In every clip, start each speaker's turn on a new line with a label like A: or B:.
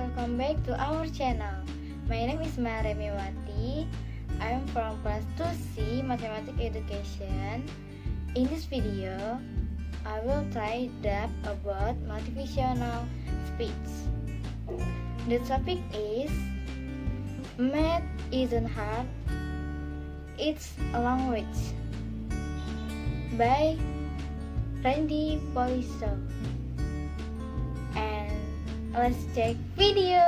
A: welcome back to our channel. My name is Maremiwati. I am from class 2C Mathematics Education. In this video, I will try depth about motivational speech. The topic is Math isn't hard, it's a language by Randy Poliso. And let's check video.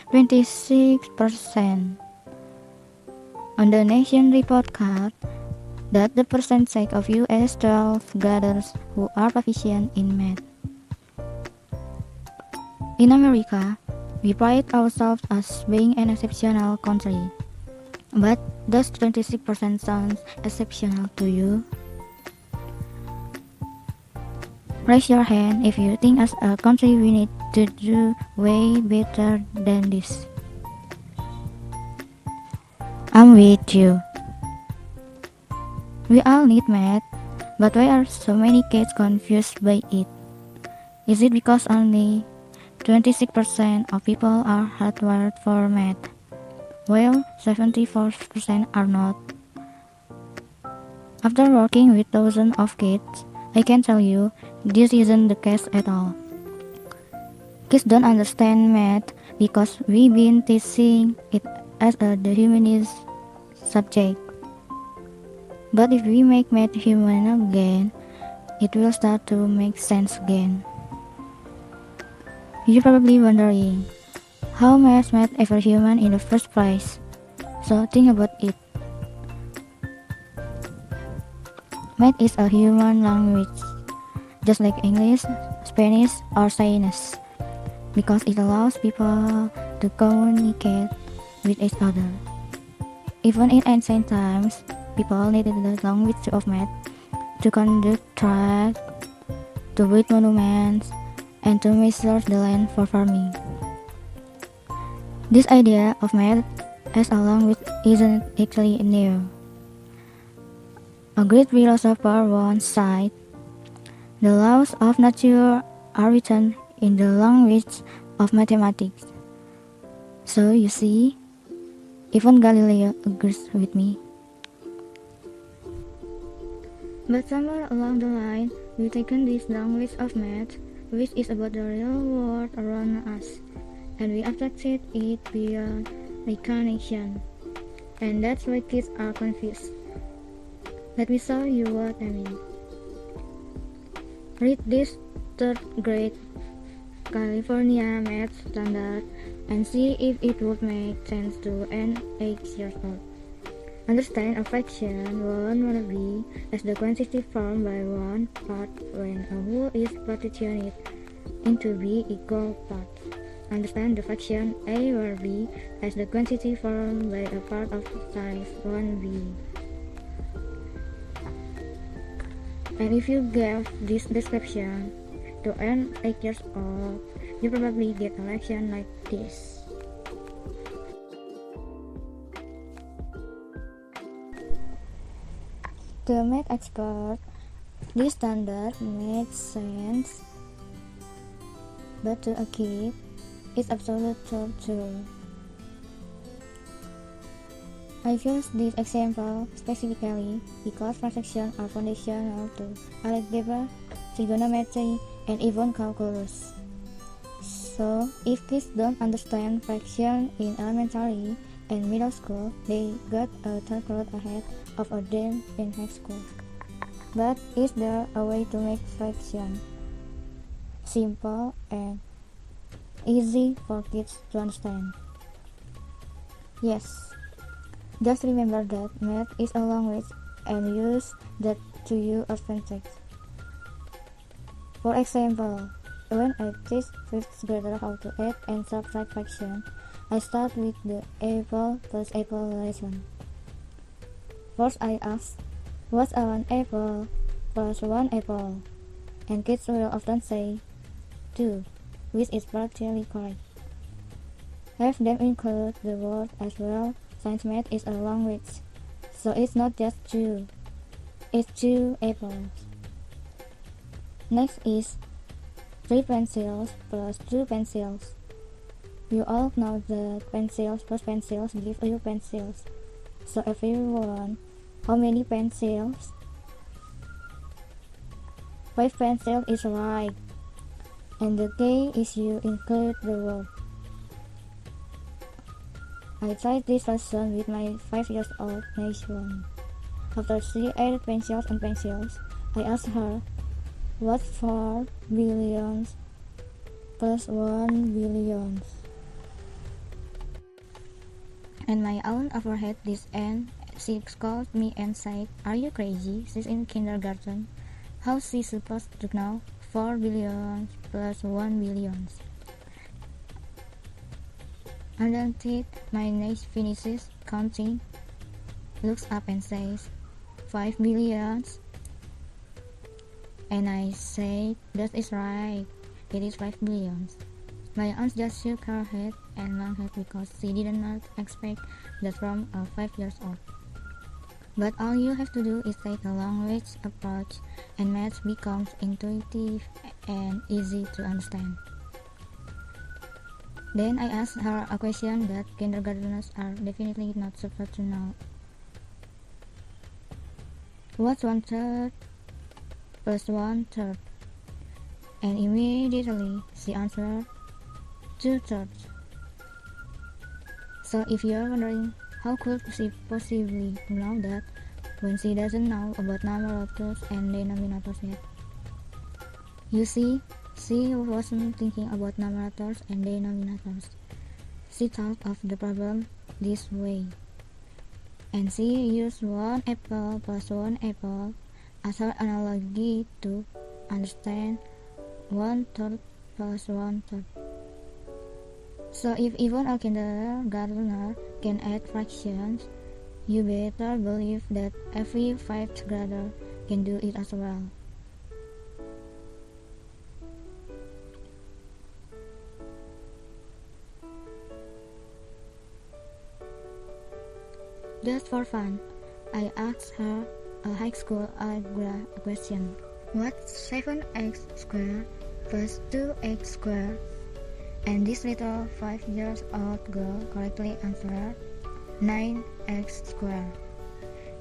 B: %26 on the Nation report card that the percentage of US 12 graduates who are proficient in math. In America, we pride ourselves as being an exceptional country. But does 26% sound exceptional to you? Raise your hand if you think as a country we need to do way better than this. I'm with you. We all need math, but why are so many kids confused by it? Is it because only 26% of people are hardwired for math, while 74% are not? After working with thousands of kids, I can tell you this isn't the case at all. Kids don't understand math because we've been teaching it as the humanist subject. But if we make math human again, it will start to make sense again. You're probably wondering, how is math ever human in the first place? So think about it. Math is a human language, just like English, Spanish, or Chinese, because it allows people to communicate with each other. Even in ancient times, people needed the language of math to conduct trade, to build monuments, and to measure the land for farming. This idea of math as a language isn't actually new. A great philosopher once said, "The laws of nature are written in the language of mathematics." So you see, even Galileo agrees with me. But somewhere along the line, we've taken this language of math, which is about the real world around us, and we abstracted it beyond recognition. And that's why kids are confused. Let me show you what I mean. Read this third grade California math standard and see if it would make sense to an 8-year-old. Understand a fraction 1 will be as the quantity formed by one part when a whole is partitioned into b equal parts. Understand the fraction a over b as the quantity formed by a part of size 1b. And if you give this description to an 8-year-old, you probably get a reaction like this. To a math expert, this standard makes sense, but to a kid, it's absolute torture. I use this example specifically because fractions are foundational to algebra, trigonometry, and even calculus. So, if kids don't understand fractions in elementary and middle school, they got a third grade ahead of them in high school. But is there a way to make fraction simple and easy for kids to understand? Yes. Just remember that math is a language and use that to your advantage. For example, when I teach 5th grader how to add and subtract fractions, I start with the apple plus apple lesson. First I ask, what's one apple plus one apple? And kids will often say 2, which is partially correct. have them include the word as well. Science math is a language, so it's not just two. It's two apples. Next is 3 pencils plus 2 pencils. You all know that pencils plus pencils give you pencils. So everyone, how many pencils? 5 pencils is right. And the key is you include the word. I tried this lesson with my 5 years old Nation. After she added pencils and pencils, I asked her, what's 4 billions plus 1 billion? And my aunt overheard this and she scolded me and said, are you crazy? She's in kindergarten. How's she supposed to know 4 billions plus 1 billion? Underneath, my niece finishes counting, looks up and says, 5 billions. And I said, that is right, it is 5 billions. My aunt just shook her head and laughed because she did not expect that from a 5 years old. But all you have to do is take a language approach and math becomes intuitive and easy to understand. Then I asked her a question that kindergartners are definitely not supposed to know. What's 1/3 plus 1/3? And immediately she answered 2/3. So if you're wondering how could she possibly know that when she doesn't know about numerators and denominators yet? You see, she wasn't thinking about numerators and denominators. She thought of the problem this way. And she used 1 apple plus 1 apple as her analogy to understand 1/3 plus 1/3. So if even a kindergartner can add fractions, you better believe that every 5th grader can do it as well. Just for fun, I asked her a high school algebra question. What's 7x squared plus 2x squared? And this little 5 years old girl correctly answered 9x squared.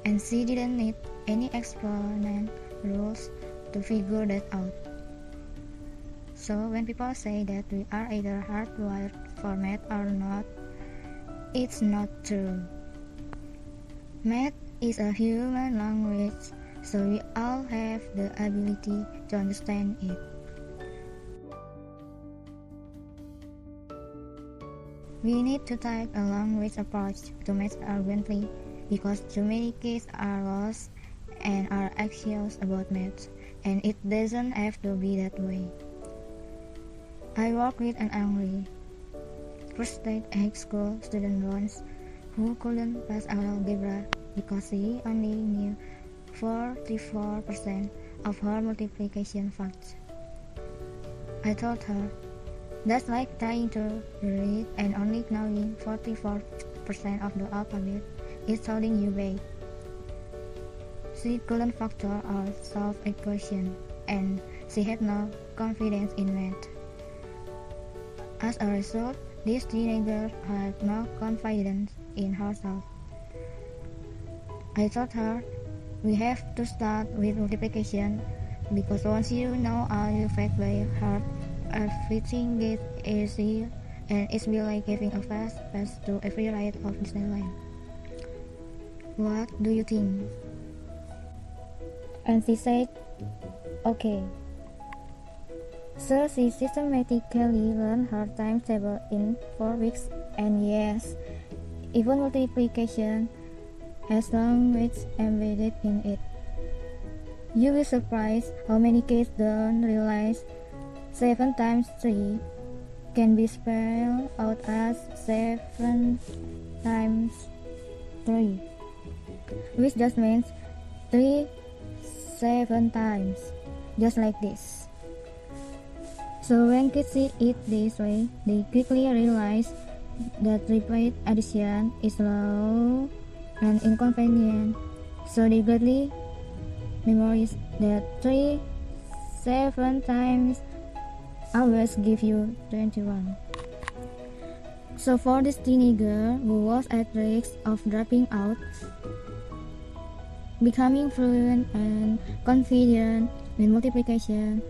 B: And she didn't need any exponent rules to figure that out. So when people say that we are either hardwired for math or not, it's not true. Math is a human language, so we all have the ability to understand it. We need to take a language approach to math urgently because too many kids are lost and are anxious about math, and it doesn't have to be that way. I work with an angry first-grade high school student once who couldn't pass algebra because she only knew 44% of her multiplication facts. I told her, that's like trying to read and only knowing 44% of the alphabet is holding you back. She couldn't factor or solve a question, and she had no confidence in math. As a result, this teenager had no confidence in herself. I told her, we have to start with multiplication because once you know all your facts by heart, everything gets easier and it's be like giving a fast pass to every ride of Disneyland. What do you think? And she said, okay. So she systematically learned her timetable in 4 weeks, and yes, even multiplication has language embedded in it. You will be surprised how many kids don't realize 7 times 3 can be spelled out as 7 times 3, which just means 3 7 times, just like this. So when kids see it this way, they quickly realize that repeat addition is slow and inconvenient, so they gladly memorize that 3 7 times always give you 21. So for this teenager who was at risk of dropping out, becoming fluent and confident in multiplication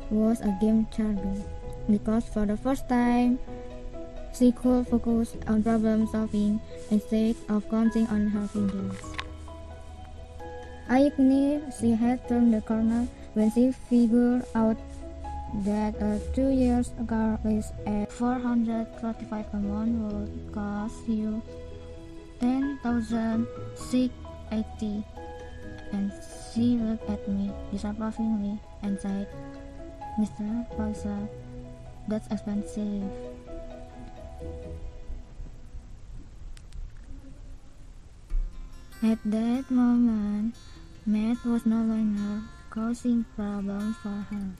B: was a game changer, because for the first time she could focus on problem solving instead of counting on her fingers. I knew she had turned the corner when she figured out that a 2 years ago is at 435 a month would cost you 10,680, and she looked at me disapprovingly and said, "Mr. Paisa, that's expensive." At that moment, math was no longer causing problems for her,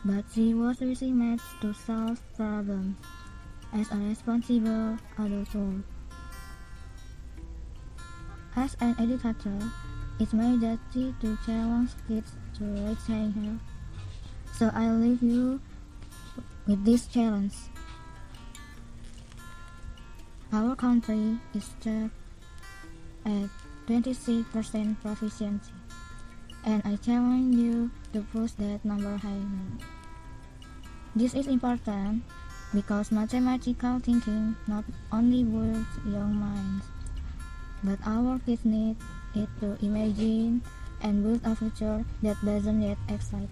B: but she was using math to solve problems as a responsible adult. As an educator, it's my duty to challenge kids to retain her. So I leave you with this challenge. Our country is stuck at 26% proficiency, and I challenge you to push that number higher. This is important because mathematical thinking not only builds young minds, but our kids need it to imagine and build a future that doesn't yet exist.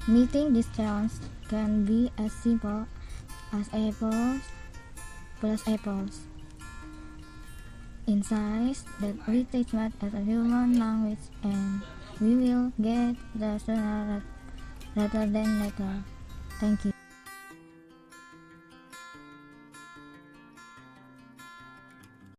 B: Meeting this challenge can be as simple as apples plus apples. In science, that we teach math as a human language, and we will get there sooner rather than later. Thank you.